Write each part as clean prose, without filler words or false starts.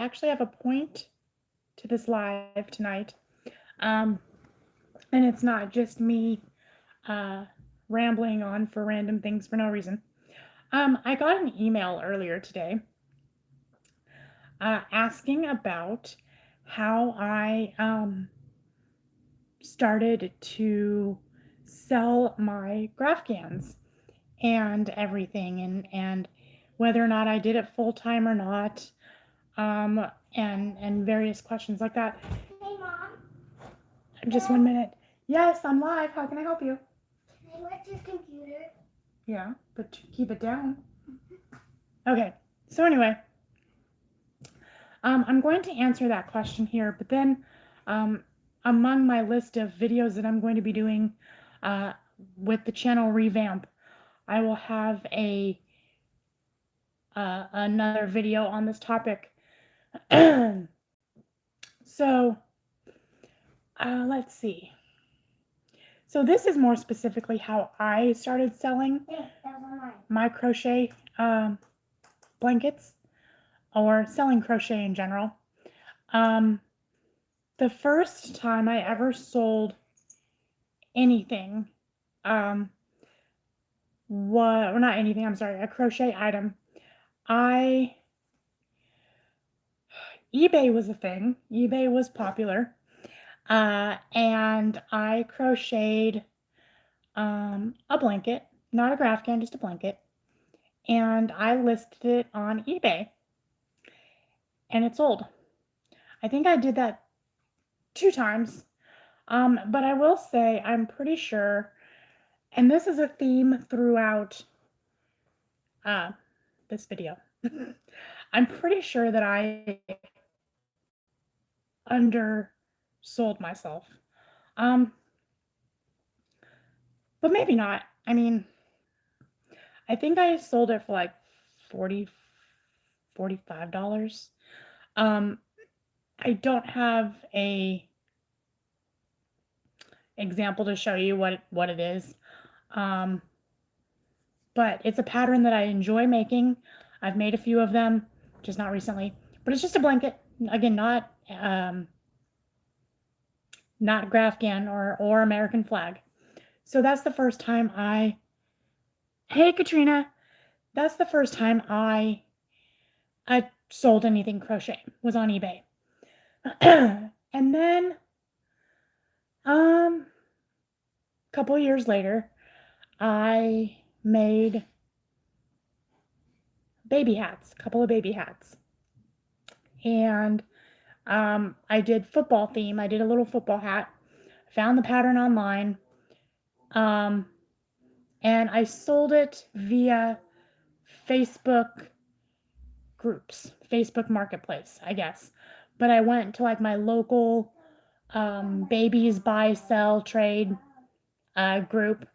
actually have a point to this live tonight. Um, and it's not just me uh, rambling on for random things for no reason. I got an email earlier today asking about how I started to sell my GraphGANs and everything, and whether or not I did it full time or not, and various questions like that. Hey, Mom. Just 1 minute. Yes, I'm live. How can I help you? Can I watch your computer? Yeah, but keep it down. Okay. So anyway, I'm going to answer that question here, but then um, among my list of videos that I'm going to be doing uh, with the channel revamp, I will have another video on this topic. So let's see. So this is more specifically how I started selling my crochet blankets, or selling crochet in general. The first time I ever sold anything, or not anything, I'm sorry, a crochet item, eBay was a thing. eBay was popular. And I crocheted a blanket, not a GraphGAN, just a blanket. And I listed it on eBay. And it sold. I think I did that 2 times. But I will say, I'm pretty sure, and this is a theme throughout this video. I'm pretty sure that I undersold myself. Um, but maybe not. I mean, I think I sold it for like $40, $45. I don't have a example to show you what it is. But it's a pattern that I enjoy making. I've made a few of them, just not recently. But it's just a blanket. Again, not GraphGAN or American flag. So that's the first time hey Katrina, that's the first time I sold anything crochet, was on eBay. And then a couple years later, I made baby hats, a couple of baby hats. And I did football theme. I did a little football hat. Found the pattern online. And I sold it via Facebook groups, Facebook Marketplace, I guess. But I went to like my local babies buy, sell, trade group,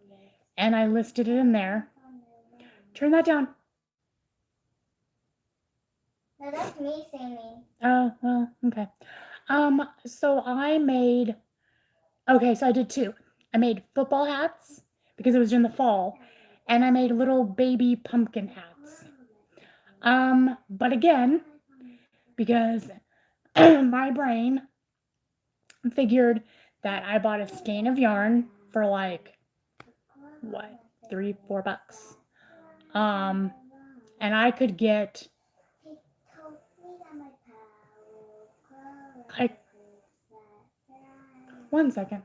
and I listed it in there. Turn that down. No, that's me singing. Oh, well, okay. So I did 2. I made football hats because it was in the fall, and I made little baby pumpkin hats. But again, because my brain figured that I bought a skein of yarn for like what, $3, $4. And I could get I 1 second.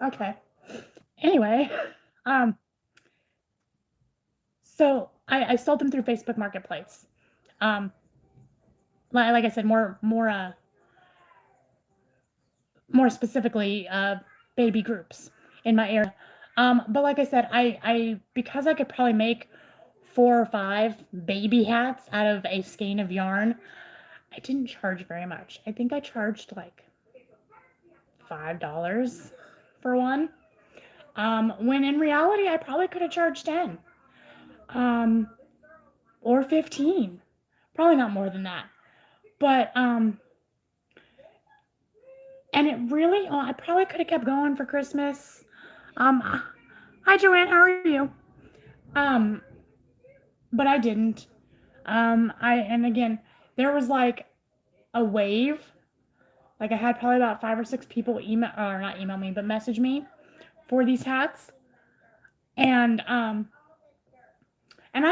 Okay. Anyway, so I sold them through Facebook Marketplace. Like I said, more specifically, baby groups in my area. But like I said, I because I could probably make 4 or 5 baby hats out of a skein of yarn, I didn't charge very much. I think I charged like $5 for one. When in reality, I probably could have charged 10, or 15. Probably not more than that. But And it really, I probably could have kept going for Christmas. Hi Joanne, how are you? Um, but I didn't. And again, there was like a wave. Like I had probably about 5 or 6 people email, or not email me, but message me for these hats. And I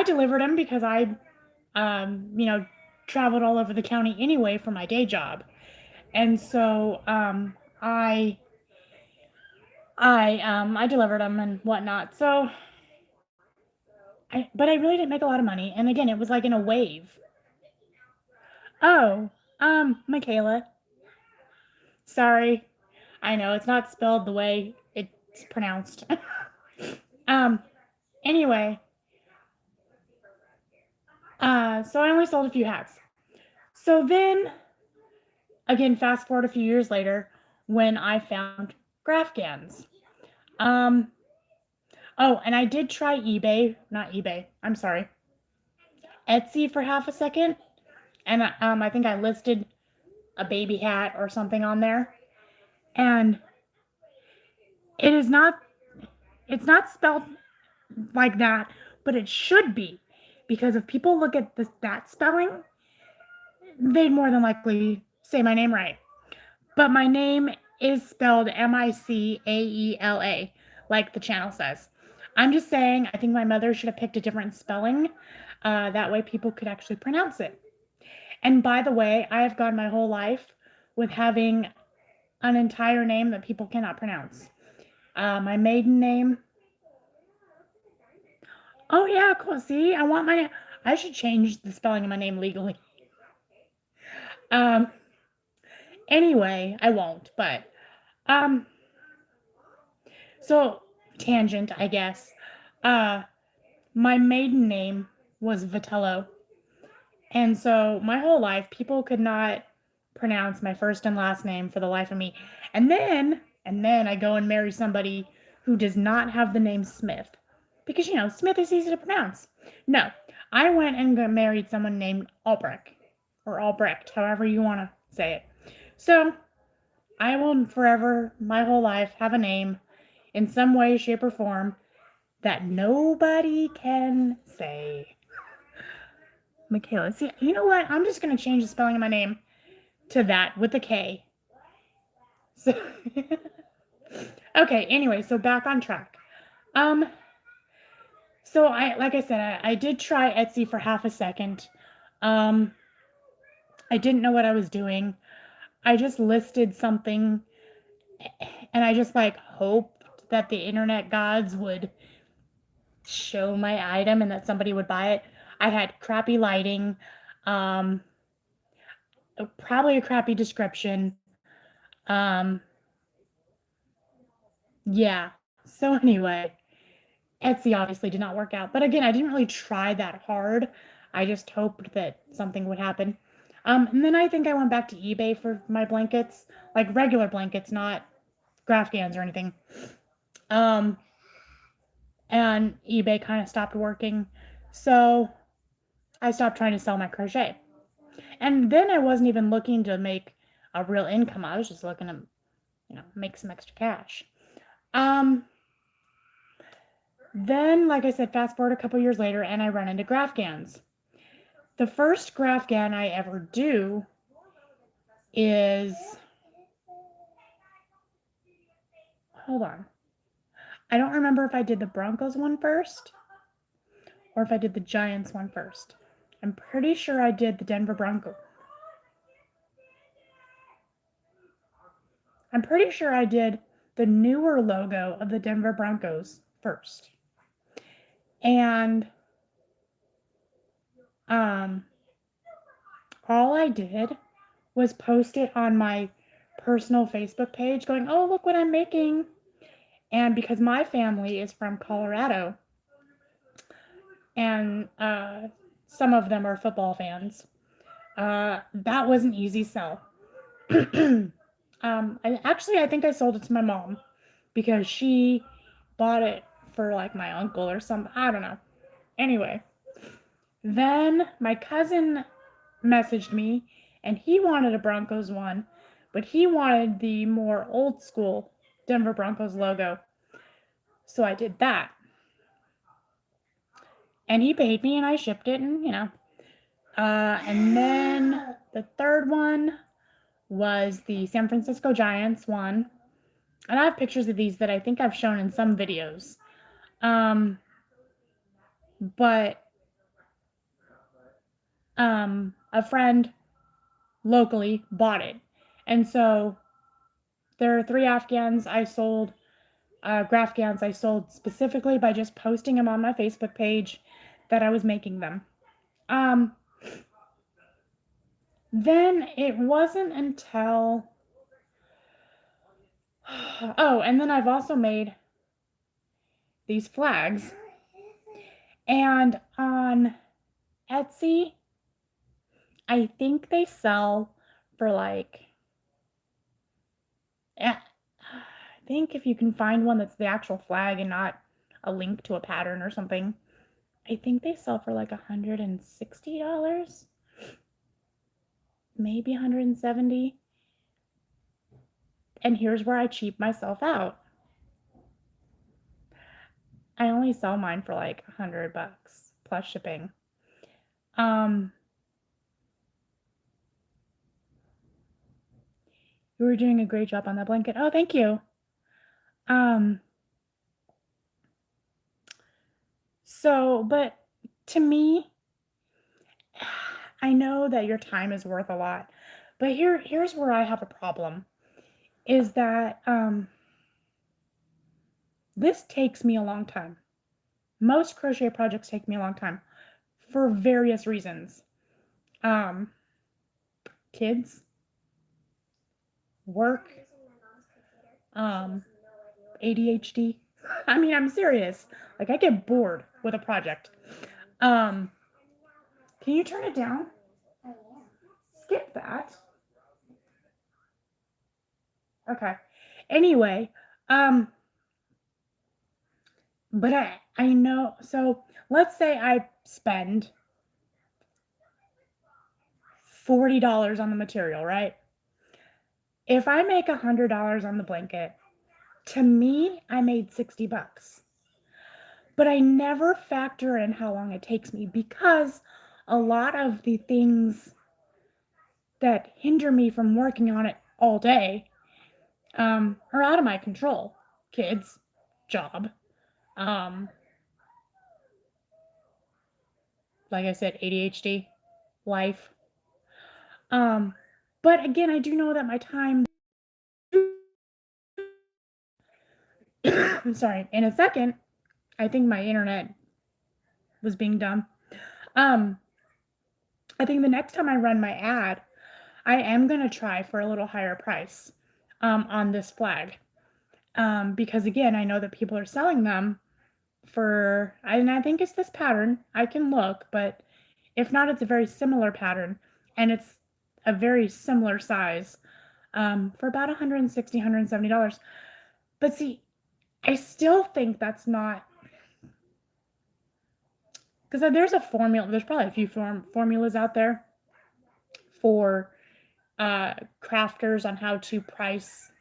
delivered them because I you know, traveled all over the county anyway for my day job. And so I delivered them and whatnot. So but I really didn't make a lot of money. And again, it was like in a wave. Oh, Michaela. Sorry. I know it's not spelled the way it's pronounced. um, anyway, so I only sold a few hats. So then, again, fast forward a few years later, when I found Grafgans. Um, oh, and I did try eBay, not eBay. I'm sorry, Etsy for half a second, and I think I listed a baby hat or something on there, and it is not. It's not spelled like that, but it should be, because if people look at that spelling, they'd more than likely say my name right. But my name is spelled Micaela, like the channel says. I'm just saying, I think my mother should have picked a different spelling. That way people could actually pronounce it. And by the way, I have gone my whole life with having an entire name that people cannot pronounce. My maiden name. Oh yeah, cool. See, I should change the spelling of my name legally. Um, anyway, I won't, but um, so tangent, I guess. Uh, my maiden name was Vitello, and so my whole life people could not pronounce my first and last name for the life of me. And then I go and marry somebody who does not have the name Smith, because Smith is easy to pronounce. No, I went and married someone named Albrecht, or Albrecht, however you want to say it. So I will forever, my whole life, have a name in some way, shape, or form that nobody can say. Michaela. See, you know what? I'm just going to change the spelling of my name to that with a K. So, okay, anyway, so back on track. So like I said, I did try Etsy for half a second. I didn't know what I was doing. I just listed something, and I just like hoped that the internet gods would show my item and that somebody would buy it. I had crappy lighting, probably a crappy description. Um, yeah. So anyway, Etsy obviously did not work out. But again, I didn't really try that hard. I just hoped that something would happen. And then I think I went back to eBay for my blankets, like regular blankets, not Grafgans or anything. And eBay kind of stopped working. So I stopped trying to sell my crochet. And then I wasn't even looking to make a real income. I was just looking to, make some extra cash. Then, like I said, fast forward a couple years later, and I run into Grafgans. The first Grafgan I ever do is, hold on. I don't remember if I did the Broncos one first or if I did the Giants one first. I'm pretty sure I did the Denver Broncos. I'm pretty sure I did the newer logo of the Denver Broncos first. And all I did was post it on my personal Facebook page going, oh, look what I'm making. And because my family is from Colorado, and some of them are football fans, that was an easy sell. I think I sold it to my mom because she bought it for like my uncle or something. I don't know. Anyway, then my cousin messaged me and he wanted a Broncos one, but he wanted the more old school Denver Broncos logo. So I did that. And he paid me and I shipped it and, and then the third one was the San Francisco Giants one. And I have pictures of these that I think I've shown in some videos. But a friend locally bought it. And so there are 3 Afghans I sold, Grafghans I sold specifically by just posting them on my Facebook page that I was making them. Then it wasn't until, oh, and then I've also made these flags. And on Etsy, I think they sell for like, I think if you can find one that's the actual flag and not a link to a pattern or something, I think they sell for like $160, maybe $170. And here's where I cheap myself out. I only sell mine for like $100 plus shipping. You were doing a great job on that blanket. Oh, thank you. So, but to me, I know that your time is worth a lot, but here's where I have a problem, is that this takes me a long time. Most crochet projects take me a long time for various reasons. Kids, work, ADHD. I mean, I'm serious. Like, I get bored with a project. Can you turn it down? Oh, yeah. Skip that. Okay. Anyway, but I know, so let's say I spend $40 on the material, right? If I make $100 on the blanket, to me, I made $60. But I never factor in how long it takes me, because a lot of the things that hinder me from working on it all day are out of my control. Kids, job, like I said, ADHD, life. But again, I do know that my time I'm sorry, in a second, I think my internet was being dumb. I think the next time I run my ad, I am going to try for a little higher price on this flag. Because again, I know that people are selling them for, and I think it's this pattern. I can look, but if not, it's a very similar pattern and it's a very similar size for about $160, $170. But see, I still think that's not, because there's a formula, there's probably a few formulas out there for crafters on how to price,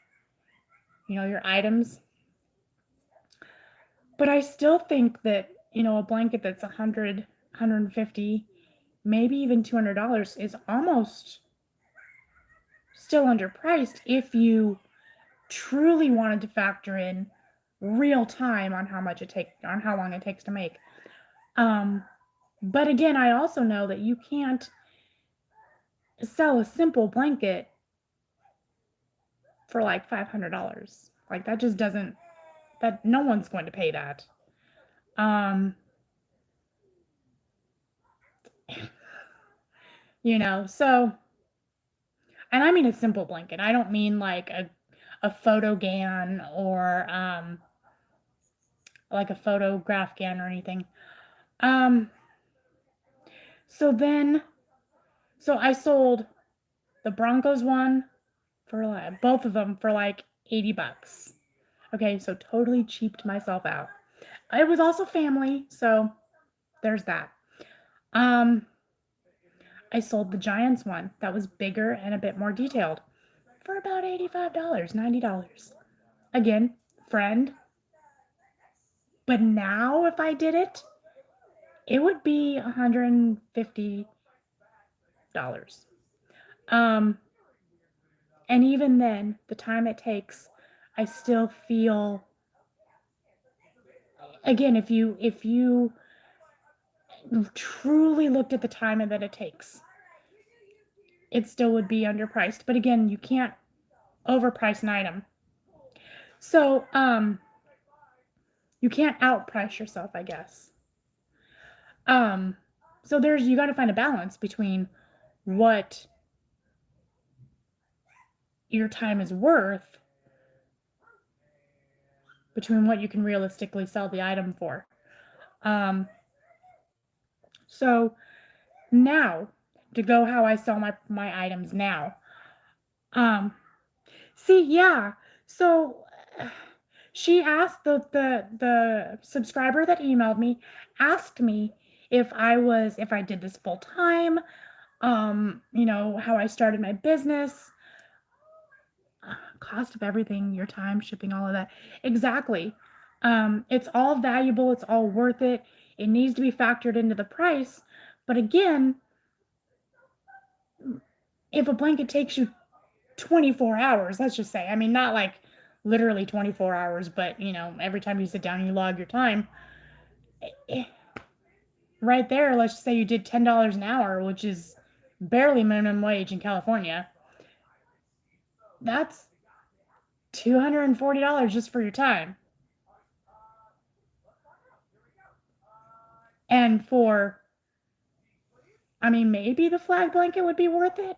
your items. But I still think that, a blanket that's $100, $150, maybe even $200 is almost still underpriced if you truly wanted to factor in real time on how long it takes to make. But again, I also know that you can't sell a simple blanket for like $500. Like, that just doesn't, that no one's going to pay that. So, and I mean a simple blanket. I don't mean like a Photogan or like a Photograph-gan or anything. So I sold the Broncos one for like, both of them for like $80. Okay, so totally cheaped myself out. It was also family, so there's that. I sold the Giants one that was bigger and a bit more detailed for about $85, $90. Again, friend. But now if I did it, it would be $150. And even then, the time it takes, I still feel, again, if you truly looked at the time that it takes, it still would be underpriced. But again, you can't overprice an item. So, you can't outprice yourself, I guess. So you got to find a balance between what your time is worth, between what you can realistically sell the item for. So now to go how I sell my items now. See, yeah. So she asked the subscriber that emailed me asked me if I did this full time, how I started my business, cost of everything, your time, shipping, all of that. Exactly. It's all valuable, it's all worth it. It needs to be factored into the price. But again, if a blanket takes you 24 hours, let's just say, I mean, not like literally 24 hours, but every time you sit down and you log your time, right there, let's just say you did $10 an hour, which is barely minimum wage in California. That's $240 just for your time. And maybe the flag blanket would be worth it.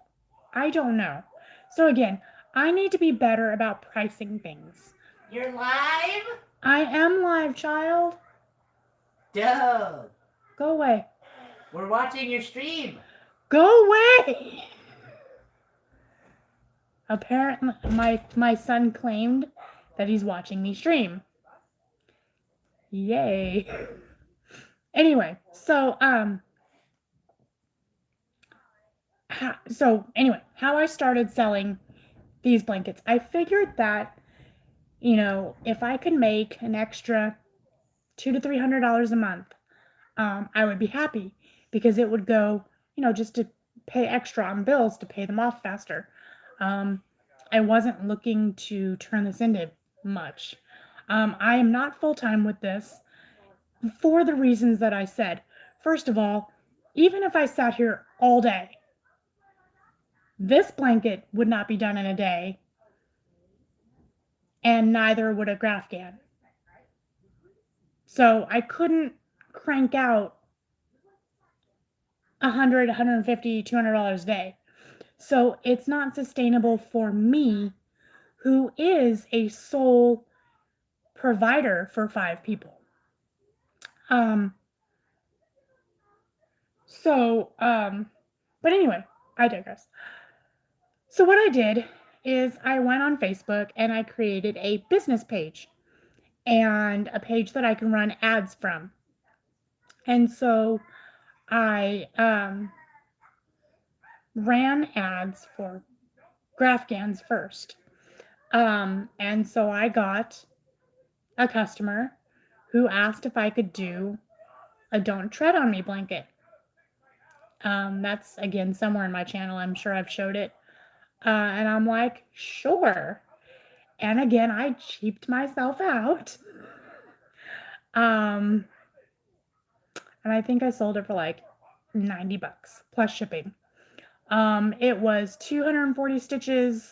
I don't know. So again, I need to be better about pricing things. You're live? I am live, child. Dope. Go away. We're watching your stream. Go away. Apparently, my son claimed that he's watching me stream. Yay. Anyway, so how I started selling these blankets, I figured that, if I could make an extra $200 to $300 a month, I would be happy, because it would go, just to pay extra on bills to pay them off faster. I wasn't looking to turn this into much. I am not full-time with this for the reasons that I said. First of all, even if I sat here all day, this blanket would not be done in a day, and neither would a Grafgan. So I couldn't crank out $100, $150, $200 a day. So it's not sustainable for me, who is a sole provider for 5 people. But anyway, I digress. So what I did is I went on Facebook and I created a business page, and a page that I can run ads from. And so I ran ads for Grafgans first. And so I got a customer who asked if I could do a Don't Tread on Me blanket. That's, again, somewhere in my channel. I'm sure I've showed it. And I'm like, sure. And again, I cheaped myself out. And I think I sold it for like $90 plus shipping. It was 240 stitches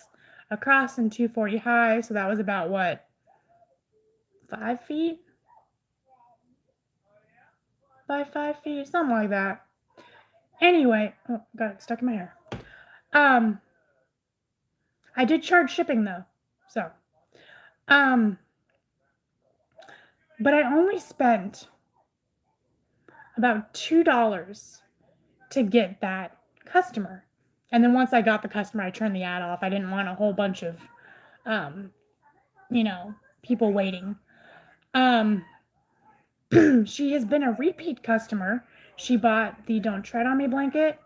across and 240 high. So that was about what? 5 feet? By 5 feet, something like that. Anyway, oh, got it stuck in my hair. I did charge shipping though. So, but I only spent about $2 to get that customer. And then once I got the customer, I turned the ad off. I didn't want a whole bunch of, people waiting. She has been a repeat customer. She bought the Don't Tread on Me blanket.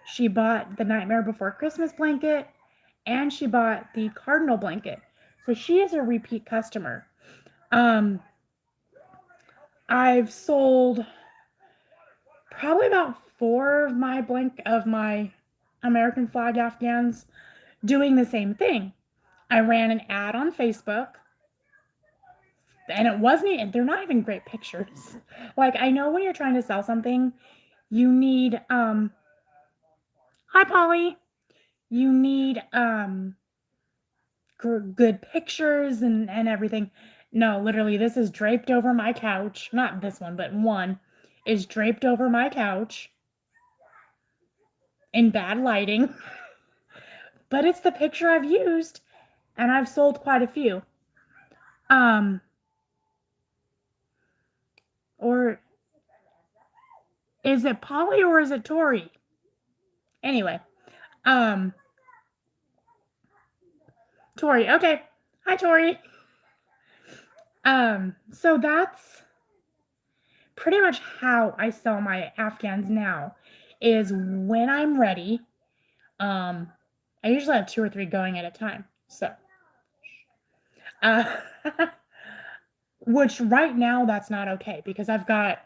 She bought the Nightmare Before Christmas blanket. and she bought the cardinal blanket. So she is a repeat customer. I've sold probably about 4 of my American flag Afghans doing the same thing. I ran an ad on Facebook, and it wasn't even, they're not even great pictures. Like, I know when you're trying to sell something, you need hi Polly, you need good pictures and everything. No, literally, this is draped over my couch. Not this one, but one is draped over my couch in bad lighting. But it's the picture I've used, and I've sold quite a few. Or is it Polly or is it Tori? Anyway, Tori. Okay. Hi, Tori. So that's pretty much how I sell my Afghans now, is when I'm ready. I usually have 2 or 3 going at a time. So, which right now that's not okay, because I've got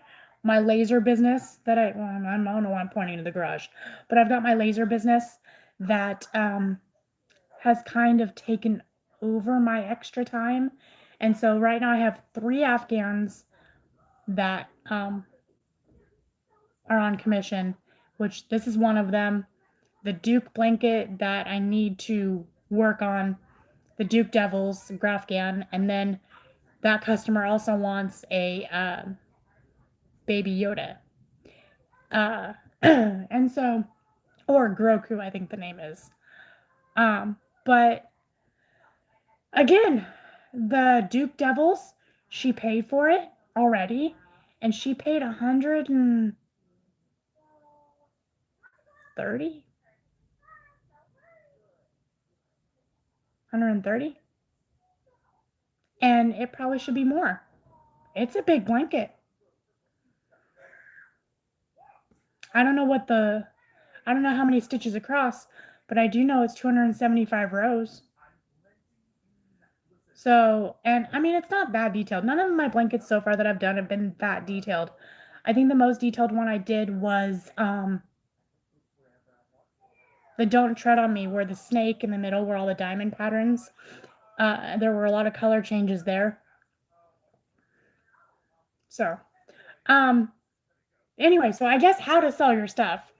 my laser business that I don't know why I'm pointing to the garage, but I've got my laser business that has kind of taken over my extra time. And so right now I have 3 Afghans that are on commission, which this is one of them. The Duke blanket that I need to work on, the Duke Devils Grafgan, and then that customer also wants a Baby Yoda. And so, or Groku, I think the name is. But again, the Duke Devils, she paid for it already, and she paid $130. $130, and it probably should be more. It's a big blanket. I don't know how many stitches across, but I do know it's 275 rows. So, and I mean, it's not that detailed. None of my blankets so far that I've done have been that detailed. I think the most detailed one I did was the Don't Tread on Me, where the snake in the middle were all the diamond patterns. There were a lot of color changes there. So, anyway, so I guess how to sell your stuff.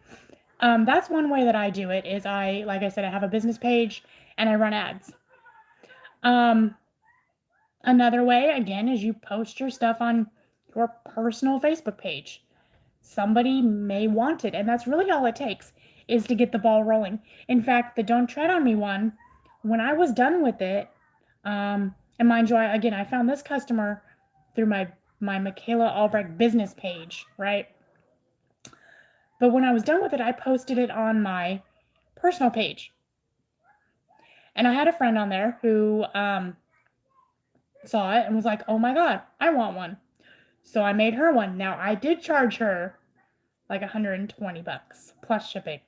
That's one way that I do it, is like I said, I have a business page and I run ads. Another way, again, is you post your stuff on your personal Facebook page. Somebody may want it, and that's really all it takes, is to get the ball rolling. In fact, the Don't Tread on Me one, when I was done with it, and mind you, I found this customer through my Michaela Albrecht business page, right? But when I was done with it, I posted it on my personal page. And I had a friend on there who saw it and was like, oh my God, I want one. So I made her one. Now, I did charge her like $120 plus shipping.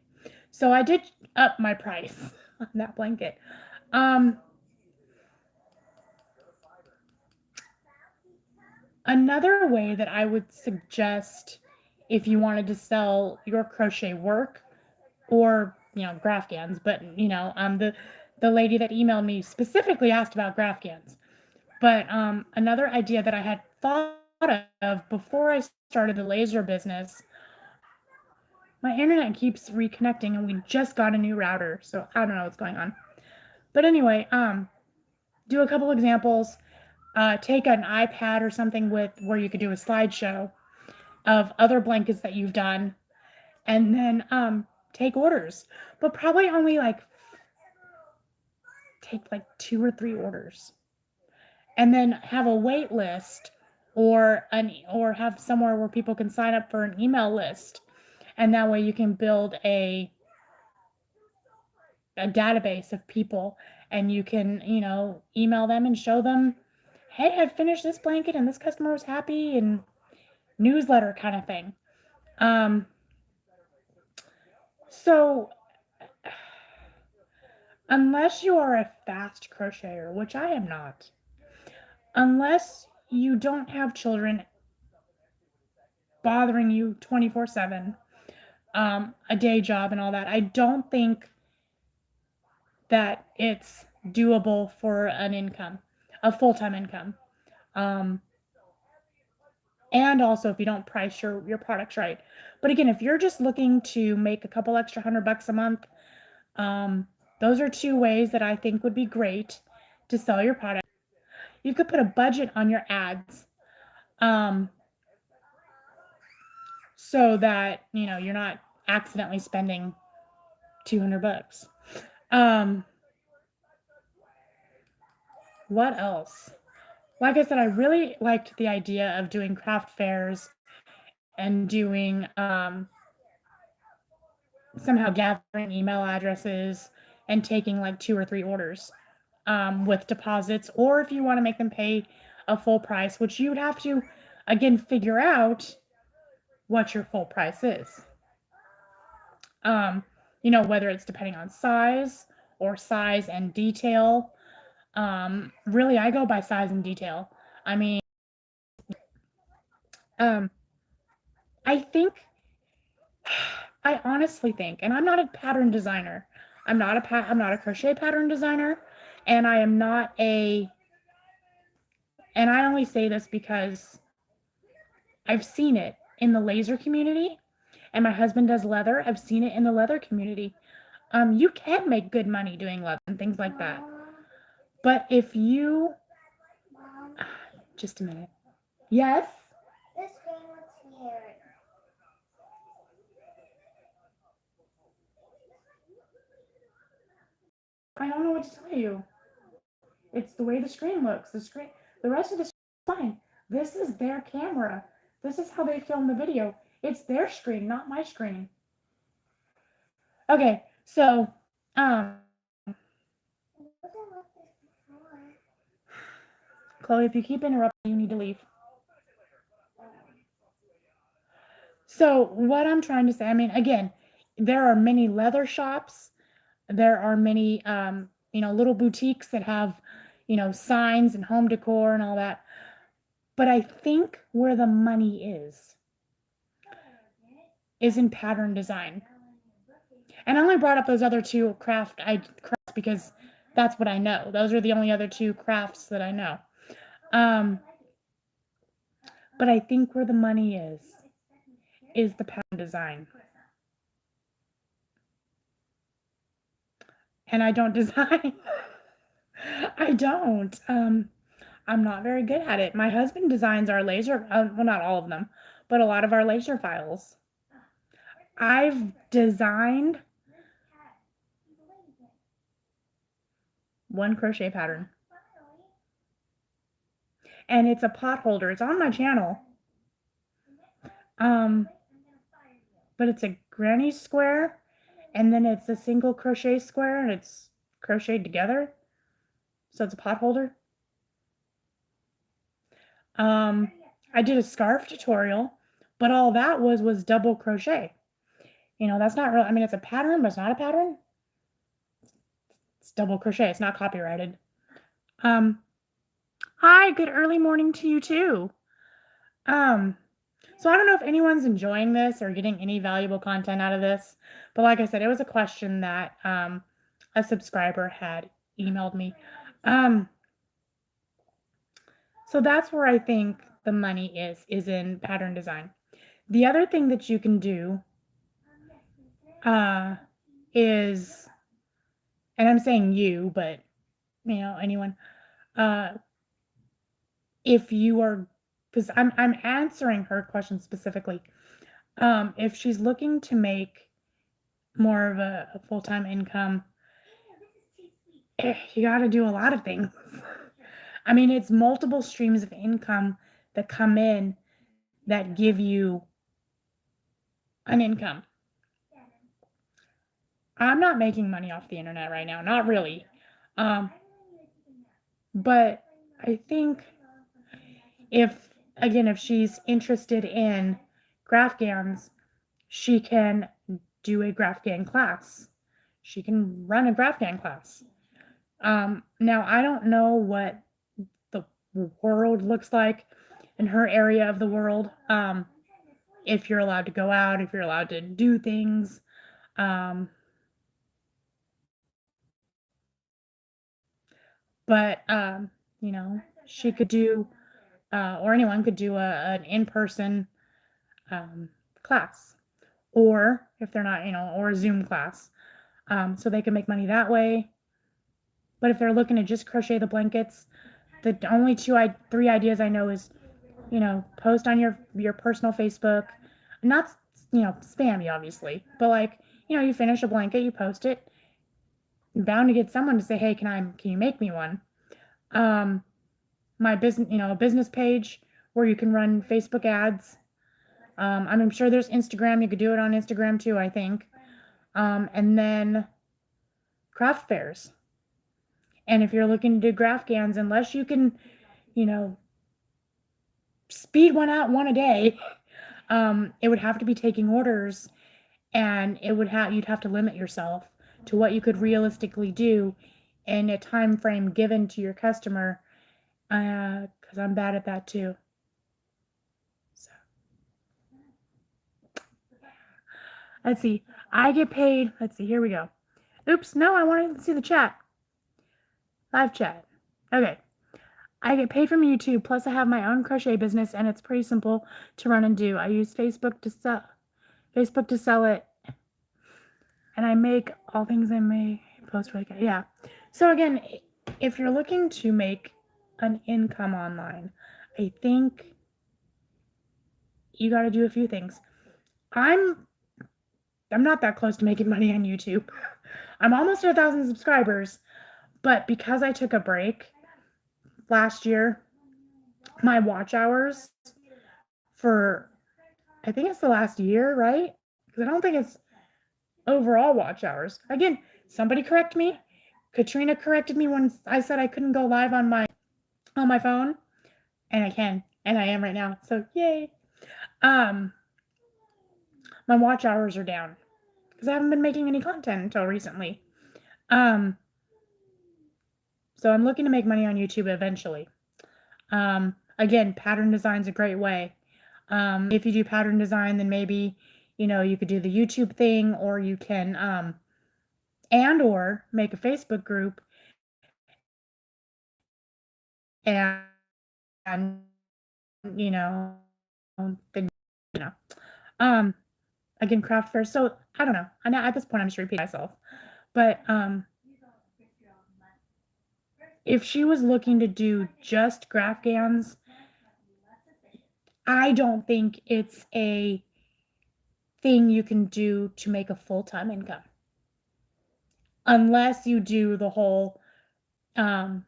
So I did up my price on that blanket. Another way that I would suggest, if you wanted to sell your crochet work, or, Grafgans, but, the lady that emailed me specifically asked about Grafgans. But another idea that I had thought of before I started the laser business, my internet keeps reconnecting and we just got a new router, so I don't know what's going on. But anyway, do a couple examples. Take an iPad or something where you could do a slideshow of other blankets that you've done, and then take orders, but probably only take 2 or 3 orders, and then have a wait list, or have somewhere where people can sign up for an email list, and that way you can build a database of people, and you can email them and show them, hey, I finished this blanket and this customer was happy, and newsletter kind of thing. So unless you are a fast crocheter, which I am not, unless you don't have children bothering you 24/7, a day job and all that, I don't think that it's doable for an income, a full-time income. Um, and also if you don't price your products right. But again, if you're just looking to make a couple extra $100 a month, those are two ways that I think would be great to sell your product. You could put a budget on your ads, so that you're not accidentally spending $200. Um, what else? Like I said, I really liked the idea of doing craft fairs and doing somehow gathering email addresses and taking like 2 or 3 orders with deposits, or if you want to make them pay a full price, which you would have to again figure out what your full price is. Whether it's depending on size or size and detail. Really, I go by size and detail. I mean, I think, I honestly think, and I'm not a pattern designer. I'm not a crochet pattern designer, and I am not a, and I only say this because I've seen it in the laser community, and my husband does leather. I've seen it in the leather community. You can make good money doing leather and things like that. But if you, Mom, just a minute. Yes? this screen looks weird. I don't know what to tell you. It's the way the screen looks. The rest of the screen is fine. This is their camera. This is how they film the video. It's their screen, not my screen. Okay, so, It wasn't like this before. Chloe, if you keep interrupting, you need to leave. So what I'm trying to say, I mean, again, there are many leather shops. There are many, little boutiques that have, signs and home decor and all that. But I think where the money is in pattern design. And I only brought up those other two crafts because that's what I know. Those are the only other two crafts that I know. But I think where the money is the pattern design. And I don't design. I don't. I'm not very good at it. My husband designs our laser, well, not all of them, but a lot of our laser files. I've designed one crochet pattern. And it's a pot holder. It's on my channel. But it's a granny square, and then it's a single crochet square, and it's crocheted together. So it's a pot holder. I did a scarf tutorial, but all that was double crochet. That's not real. I mean, it's a pattern, but it's not a pattern. It's double crochet. It's not copyrighted. Hi, good early morning to you too. So I don't know if anyone's enjoying this or getting any valuable content out of this, but like I said, it was a question that a subscriber had emailed me. So that's where I think the money is in pattern design. The other thing that you can do is, and I'm saying you, but anyone, if you are, because I'm answering her question specifically. If she's looking to make more of a full-time income, you got to do a lot of things. I mean, it's multiple streams of income that come in that give you an income. I'm not making money off the internet right now, not really. But I think if she's interested in GraphGANs, she can do a GraphGAN class. she can run a GraphGAN class. Now I don't know what the world looks like in her area of the world. If you're allowed to go out, if you're allowed to do things. Um, but you know, she could do, or anyone could do an in-person class, or if they're not, or a Zoom class, so they can make money that way. But if they're looking to just crochet the blankets, the only three ideas I know is, post on your personal Facebook, not spammy obviously, but like, you finish a blanket, you post it, you're bound to get someone to say, hey, can you make me one? My business, a business page where you can run Facebook ads. I'm sure there's Instagram. You could do it on Instagram too, I think. And then craft fairs. And if you're looking to do GraphGANs, unless you can, speed one a day, it would have to be taking orders, and you'd have to limit yourself to what you could realistically do in a time frame given to your customer, because I'm bad at that too. So let's see. I get paid. Let's see. Here we go. Oops. No, I wanted to see the chat. Live chat. Okay. I get paid from YouTube. Plus, I have my own crochet business, and it's pretty simple to run and do. I use Facebook to sell it, and I make all things I may post. Yeah. So again, if you're looking to make an income online, I think you got to do a few things. I'm not that close to making money on YouTube. I'm almost at 1,000 subscribers, but because I took a break last year, my watch hours for, I think it's the last year, right? Because I don't think it's overall watch hours. Again, somebody correct me. Katrina corrected me when I said I couldn't go live on my phone, and I can, and I am right now. So yay. My watch hours are down because I haven't been making any content until recently. So I'm looking to make money on YouTube eventually. Again, pattern design is a great way. If you do pattern design, then maybe, you could do the YouTube thing, or you can, or make a Facebook group and again, craft fair. So I don't know. At this point, I'm just repeating myself. But if she was looking to do just GraphGANs, I don't think it's a thing you can do to make a full-time income. Unless you do the whole learn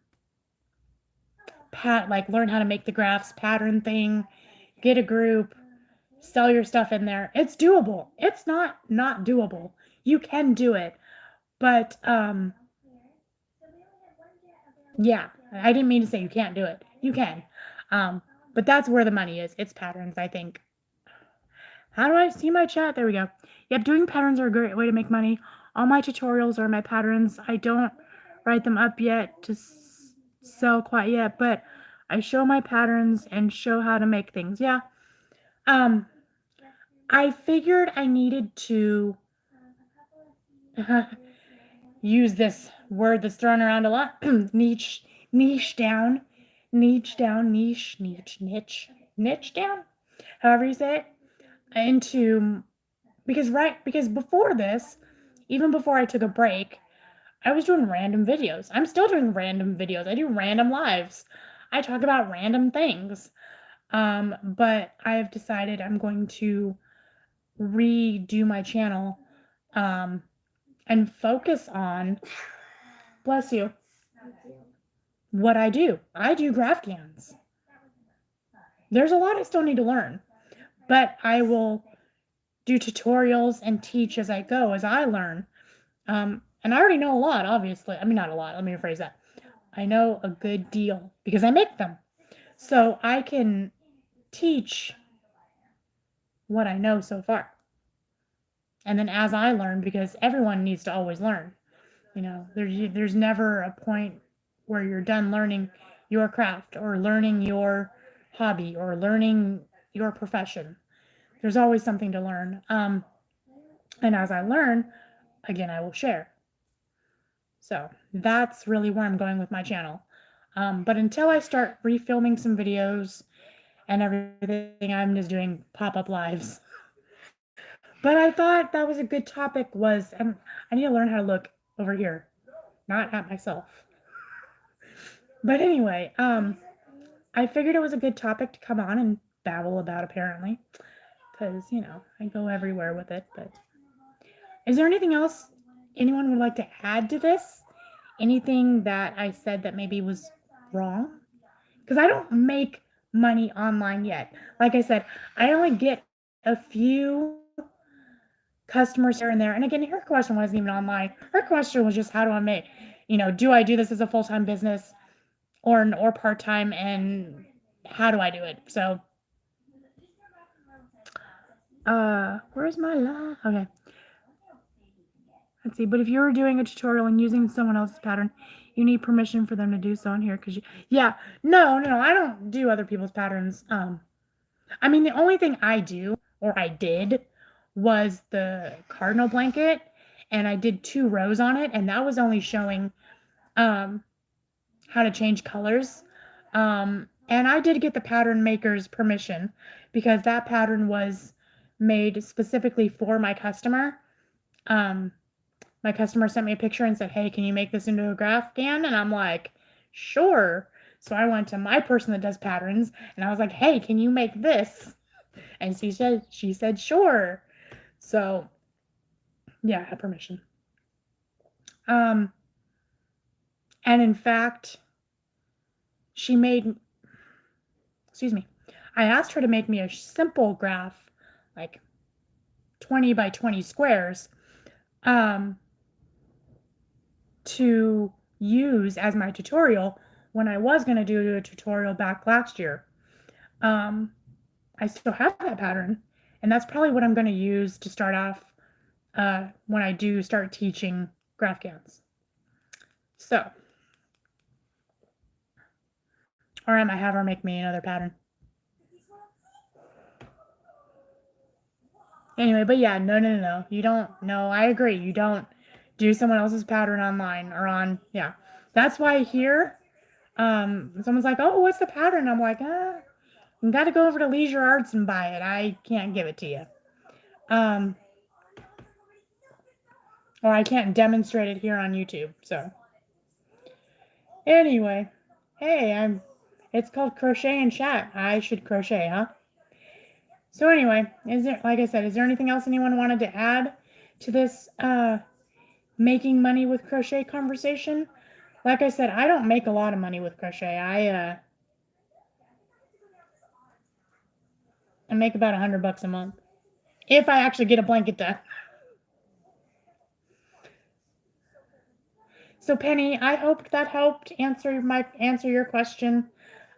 how to make the graphs pattern thing, get a group, sell your stuff in there. It's doable. It's not doable. You can do it. But yeah, I didn't mean to say you can't do it. You can. But that's where the money is. It's patterns, I think. How do I see my chat? There we go. Yep, doing patterns are a great way to make money. All my tutorials are my patterns. I don't write them up yet to sell quite yet, but I show my patterns and show how to make things. Yeah. I figured I needed to use this word that's thrown around a lot. niche down, however you say it, because before this, even before I took a break, I was doing random videos. I'm still doing random videos. I do random lives. I talk about random things. But I have decided I'm going to redo my channel, and focus on, bless you, what I do. I do GraphGANs. There's a lot I still need to learn, but I will do tutorials and teach as I go, as I learn. And I already know a lot, obviously. I mean, not a lot. Let me rephrase that. I know a good deal because I make them. So I can teach what I know so far. And then as I learn, because everyone needs to always learn. You know, there's never a point where you're done learning your craft or learning your hobby or learning your profession. There's always something to learn. And as I learn, again, I will share. So that's really where I'm going with my channel. But until I start refilming some videos and everything, I'm just doing pop-up lives. But I thought that was a good topic was, I need to learn how to look over here, not at myself. But anyway, I figured it was a good topic to come on and babble about apparently, because, you know, I go everywhere with it. But is there anything else anyone would like to add to this? Anything that I said that maybe was wrong? Because I don't make money online yet. Like I said, I only get a few customers here and there. And again, her question wasn't even online. Her question was just, how do I make, you know, do I do this as a full-time business or part-time, and how do I do it? So, where's my line? Okay. Let's see. But if you were doing a tutorial and using someone else's pattern, you need permission for them to do so on here. Because yeah, no, I don't do other people's patterns. I mean, the only thing I do, or I did, was the cardinal blanket, and I did 2 rows on it, and that was only showing how to change colors. And I did get the pattern maker's permission because that pattern was made specifically for my customer. My customer sent me a picture and said, hey, can you make this into a GraphGAN? And I'm like, sure. So I went to my person that does patterns and I was like, hey, can you make this? And she said, sure. So yeah, I had permission. And in fact, she made, I asked her to make me a simple graph, like 20 by 20 squares, to use as my tutorial when I was going to do a tutorial back last year. I still have that pattern, and that's probably what I'm going to use to start off when I do start teaching GraphGANs. So, or I might have her make me another pattern. Anyway, but yeah, no. You don't, no, I agree. You don't do someone else's pattern online or on, yeah. That's why here, someone's like, oh, what's the pattern? I'm like, you got to go over to Leisure Arts and buy it. I can't give it to you. Or I can't demonstrate it here on YouTube. So anyway, hey, it's called Crochet and Chat. I should crochet, huh? So anyway, like I said, is there anything else anyone wanted to add to this making money with crochet conversation? Like I said, I don't make a lot of money with crochet. I make about $100 a month if I actually get a blanket done. So Penny, I hope that helped answer your question.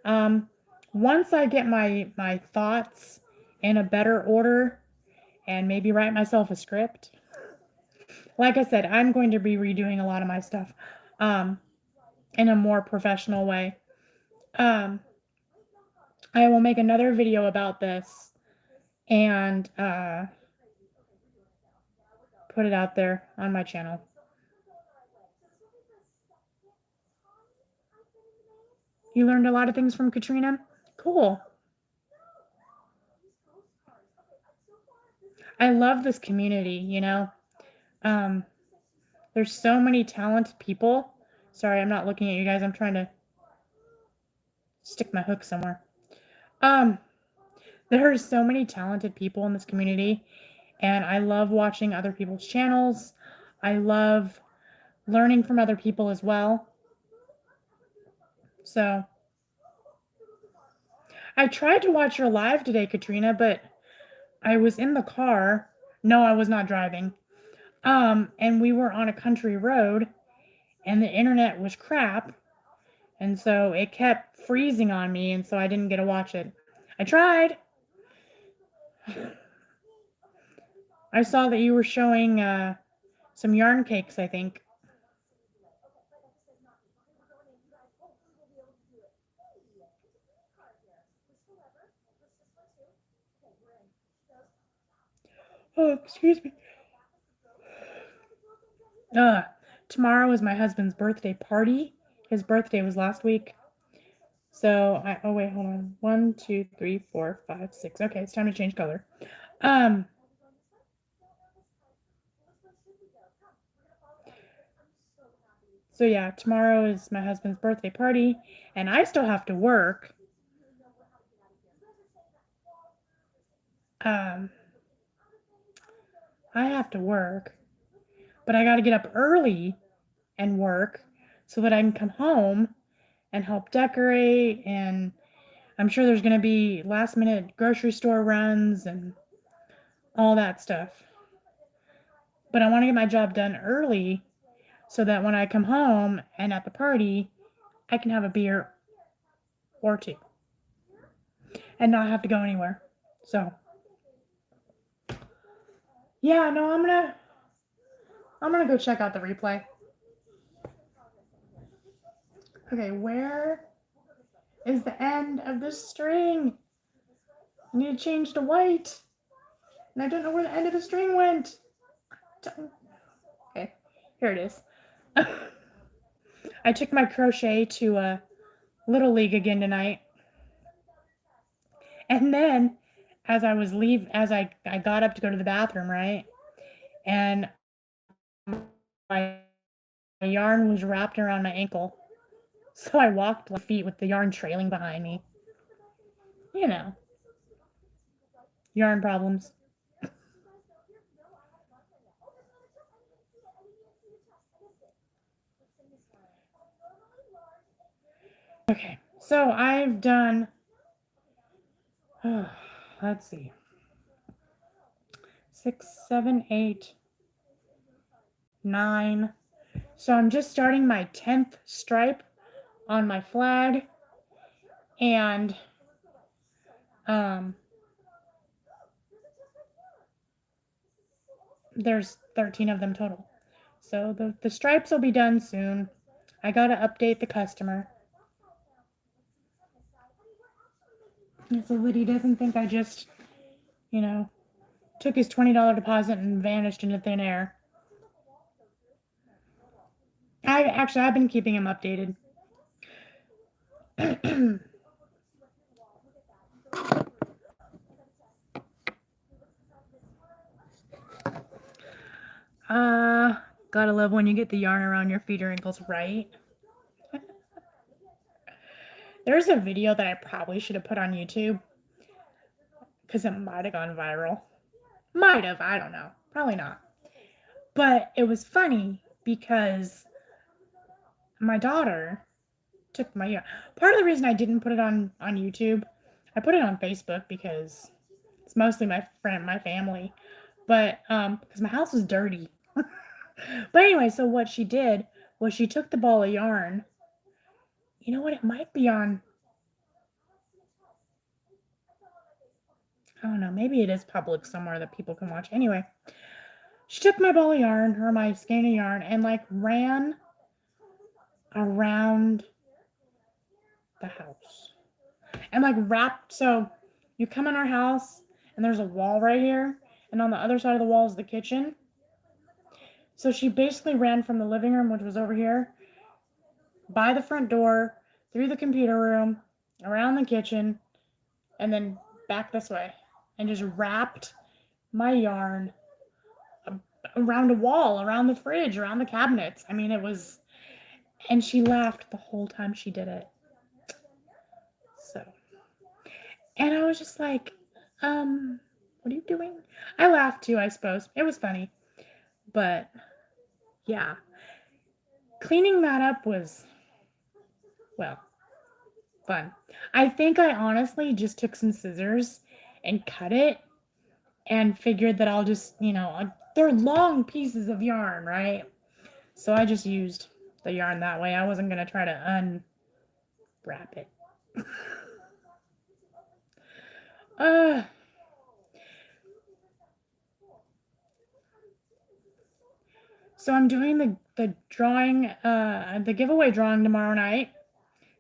Once I get my thoughts in a better order and maybe write myself a script, like I said, I'm going to be redoing a lot of my stuff in a more professional way. I will make another video about this and put it out there on my channel. You learned a lot of things from Katrina? Cool. I love this community, you know. There's so many talented people. Sorry, I'm not looking at you guys. I'm trying to stick my hook somewhere. There are so many talented people in this community, and I love watching other people's channels. I love learning from other people as well. So I tried to watch your live today, Katrina, but I was in the car. No, I was not driving. And we were on a country road and the internet was crap. And so it kept freezing on me. And so I didn't get to watch it. I tried. I saw that you were showing some yarn cakes, I think. Oh, excuse me. Tomorrow is my husband's birthday party. His birthday was last week. So oh wait, hold on. 1, 2, 3, 4, 5, 6. Okay, it's time to change color. So yeah, tomorrow is my husband's birthday party, and I still have to work. I have to work, but I got to get up early and work so that I can come home and help decorate, and I'm sure there's going to be last minute grocery store runs and all that stuff. But I want to get my job done early so that when I come home and at the party, I can have a beer or two and not have to go anywhere. So yeah, no, I'm gonna go check out the replay. Okay, where is the end of the string? I need to change to white. And I don't know where the end of the string went. Okay, here it is. I took my crochet to Little League again tonight. And then as I got up to go to the bathroom, right? And my yarn was wrapped around my ankle. So I walked like feet with the yarn trailing behind me. You know, yarn problems. Okay, so I've done, let's see, 6, 7, 8, 9. So I'm just starting my 10th stripe on my flag, and there's 13 of them total. So the stripes will be done soon. I gotta update the customer so that he doesn't think I just, took his $20 deposit and vanished into thin air. I've been keeping him updated. Gotta love when you get the yarn around your feet or ankles, right? There's a video that I probably should have put on YouTube because it might have gone viral. Might have, I don't know. Probably not. But it was funny because my daughter took my yarn. Part of the reason I didn't put it on YouTube, I put it on Facebook because it's mostly my family. But because my house was dirty. But anyway, so what she did was she took the ball of yarn. You know what? It might be on. I don't know. Maybe it is public somewhere that people can watch. Anyway, she took my ball of yarn or my skein of yarn and like ran around the house and like wrapped. So you come in our house and there's a wall right here, and on the other side of the wall is the kitchen. So she basically ran from the living room, which was over here, by the front door, through the computer room, around the kitchen, and then back this way, and just wrapped my yarn around a wall, around the fridge, around the cabinets. I mean, it was, and she laughed the whole time she did it. So, and I was just like, what are you doing? I laughed too, I suppose. It was funny. But yeah, cleaning that up was, well, fun. I think I honestly just took some scissors and cut it and figured that I'll just, they're long pieces of yarn, right? So I just used the yarn that way. I wasn't going to try to unwrap it. So I'm doing the drawing, the giveaway drawing tomorrow night,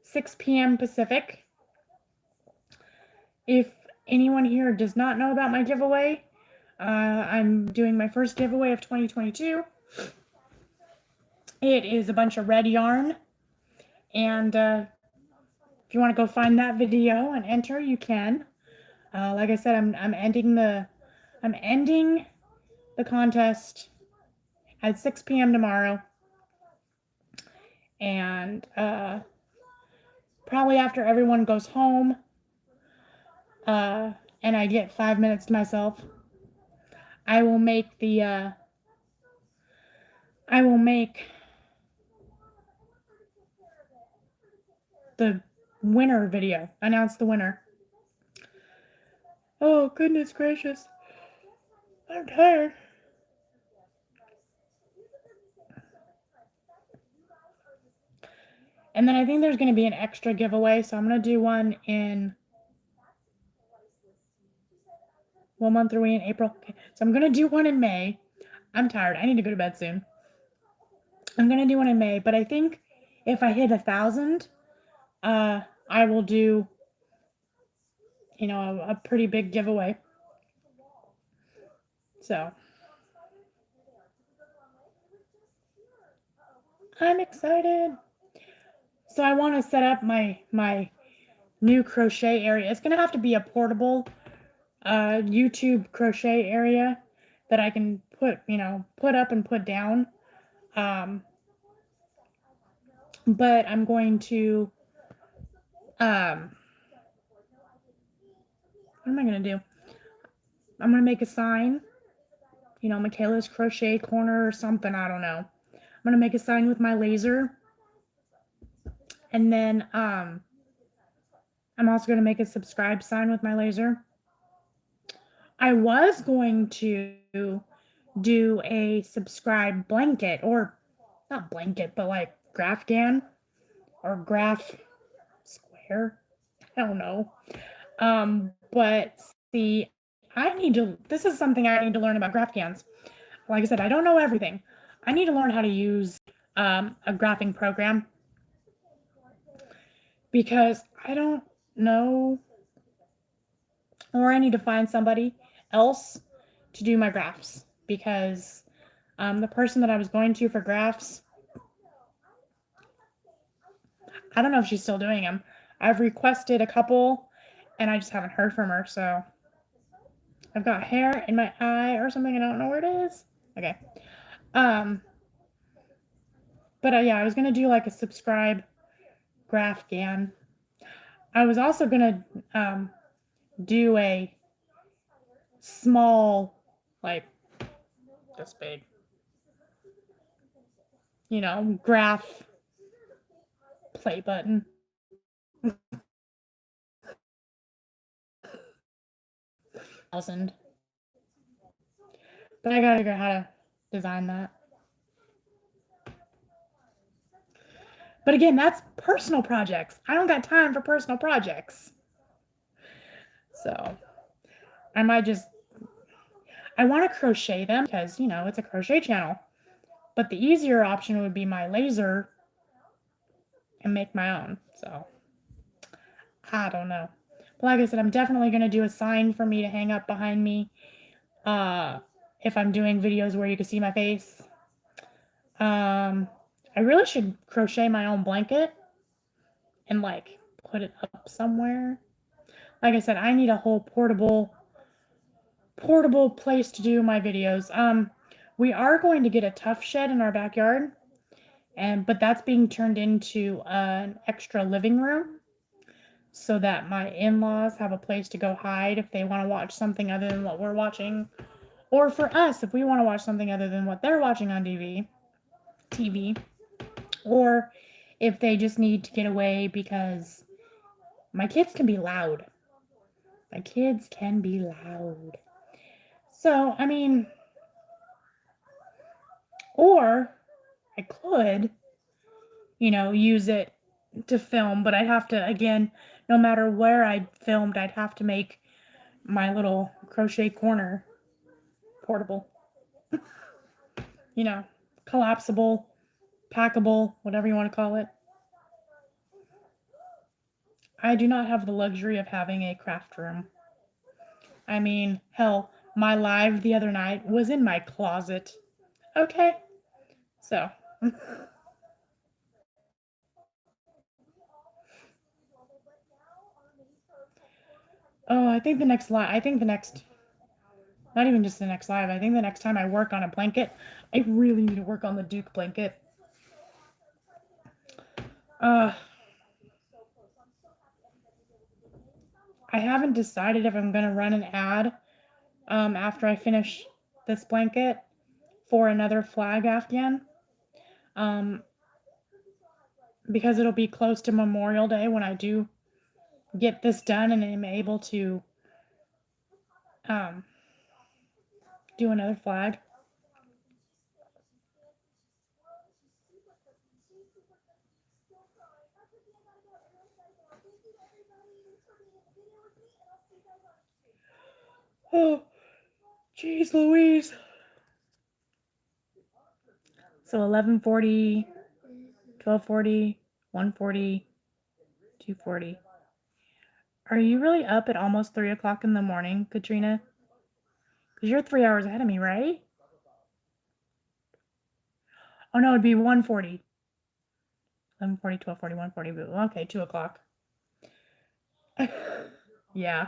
6 p.m. Pacific. If anyone here does not know about my giveaway, I'm doing my first giveaway of 2022. It is a bunch of red yarn, and if you want to go find that video and enter, you can. Like I said, I'm ending the contest at 6 p.m. tomorrow, and probably after everyone goes home, and I get 5 minutes to myself, I will make the winner video, announce the winner. Oh, goodness gracious. I'm tired. And then I think there's going to be an extra giveaway, so I'm going to do one in... What month are we in? April? Okay. So I'm going to do one in May. I'm tired. I need to go to bed soon. I'm going to do one in May, but I think if I hit 1,000, I will do, a pretty big giveaway. So I'm excited. So I want to set up my new crochet area. It's going to have to be a portable YouTube crochet area that I can put up and put down. But I'm going to, what am I going to do? I'm going to make a sign, Michaela's Crochet Corner or something. I don't know. I'm going to make a sign with my laser. And then I'm also going to make a subscribe sign with my laser. I was going to do a subscribe blanket, or not blanket, but like Graphgan or Graph Square. I don't know. But see, this is something I need to learn about Graphgans. Like I said, I don't know everything. I need to learn how to use a graphing program, because I don't know, or I need to find somebody else to do my graphs, because the person that I was going to for graphs, I don't know if she's still doing them. I've requested a couple and I just haven't heard from her. So I've got hair in my eye or something. I don't know where it is. Okay. But yeah, I was going to do like a subscribe Graphgan. I was also going to do a small, like this big, graph play button. $1,000. But I gotta figure out how to design that. But again, that's personal projects. I don't got time for personal projects. So I want to crochet them because, it's a crochet channel. But the easier option would be my laser and make my own. So I don't know. But like I said, I'm definitely going to do a sign for me to hang up behind me if I'm doing videos where you can see my face. I really should crochet my own blanket and like put it up somewhere. Like I said, I need a whole portable place to do my videos. We are going to get a tough shed in our backyard, but that's being turned into an extra living room so that my in-laws have a place to go hide if they want to watch something other than what we're watching, or for us if we want to watch something other than what they're watching on TV, or if they just need to get away, because my kids can be loud. So, I mean, or I could, use it to film, but I'd have to, again, no matter where I filmed, I'd have to make my little crochet corner portable. Collapsible, packable, whatever you want to call it. I do not have the luxury of having a craft room. I mean, hell, my live the other night was in my closet. Okay. So. Oh, I think the next live, not even just the next live, I think the next time I work on a blanket, I really need to work on the Duke blanket. I haven't decided if I'm going to run an ad after I finish this blanket for another flag Afghan. Because it'll be close to Memorial Day when I do get this done and I'm able to do another flag. Oh, jeez Louise. So 11:40, 12:40, 1:40, 2:40. Are you really up at almost 3 o'clock in the morning, Katrina? Because you're 3 hours ahead of me, right? Oh no, it'd be 1:40. 11:40, 12:40, 1:40. Okay, 2 o'clock. Yeah.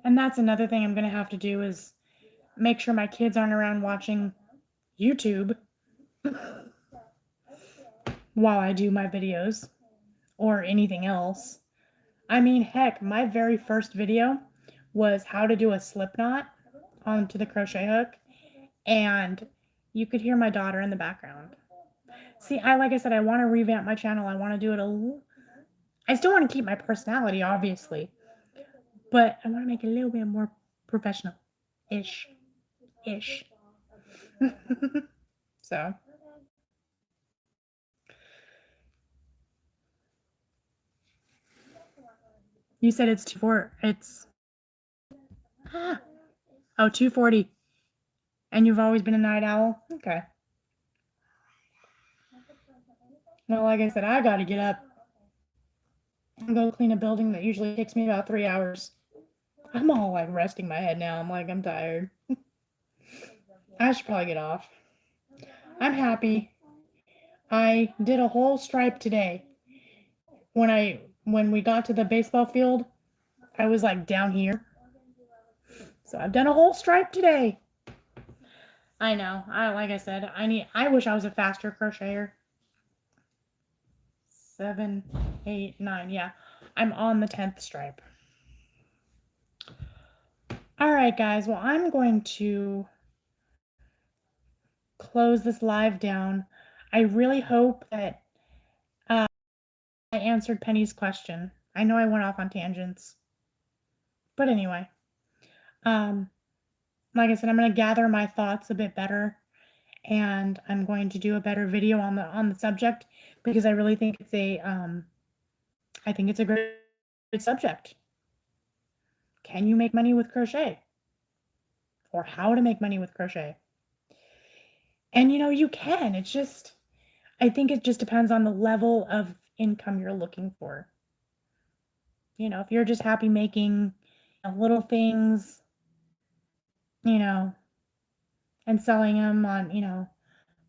And that's another thing I'm going to have to do is make sure my kids aren't around watching YouTube while I do my videos or anything else. I mean, heck, my very first video was how to do a slip knot onto the crochet hook, and you could hear my daughter in the background. See, like I said, I want to revamp my channel. I want to do it I still want to keep my personality, obviously, but I want to make it a little bit more professional-ish. So. You said it's 2:40. And you've always been a night owl? Okay. Well, like I said, I got to get up and go clean a building that usually takes me about 3 hours. I'm all like resting my head now. I'm tired. I should probably get off. I'm happy. I did a whole stripe today. When we got to the baseball field, I was like down here. So I've done a whole stripe today. I know. Like I said, I wish I was a faster crocheter. 7, 8, 9. Yeah, I'm on the 10th stripe. All right, guys. Well, I'm going to close this live down. I really hope that I answered Penny's question. I know I went off on tangents, but anyway, like I said, I'm going to gather my thoughts a bit better, and I'm going to do a better video on the subject because I really think it's a great subject. Can you make money with crochet? Or how to make money with crochet? And you can. I think it just depends on the level of income you're looking for. If you're just happy making little things, and selling them on,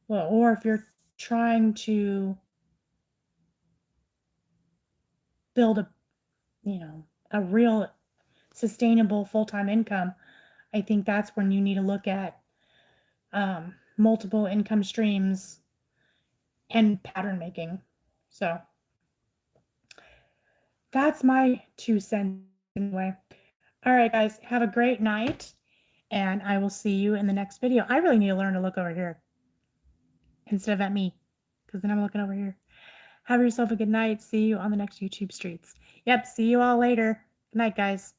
or if you're trying to build a real sustainable full-time income, I think that's when you need to look at multiple income streams and pattern making. So that's my 2 cents anyway. All right, guys, have a great night, and I will see you in the next video. I really need to learn to look over here instead of at me, because then I'm looking over here. Have yourself a good night. See you on the next YouTube streets. Yep, see you all later. Good night, guys.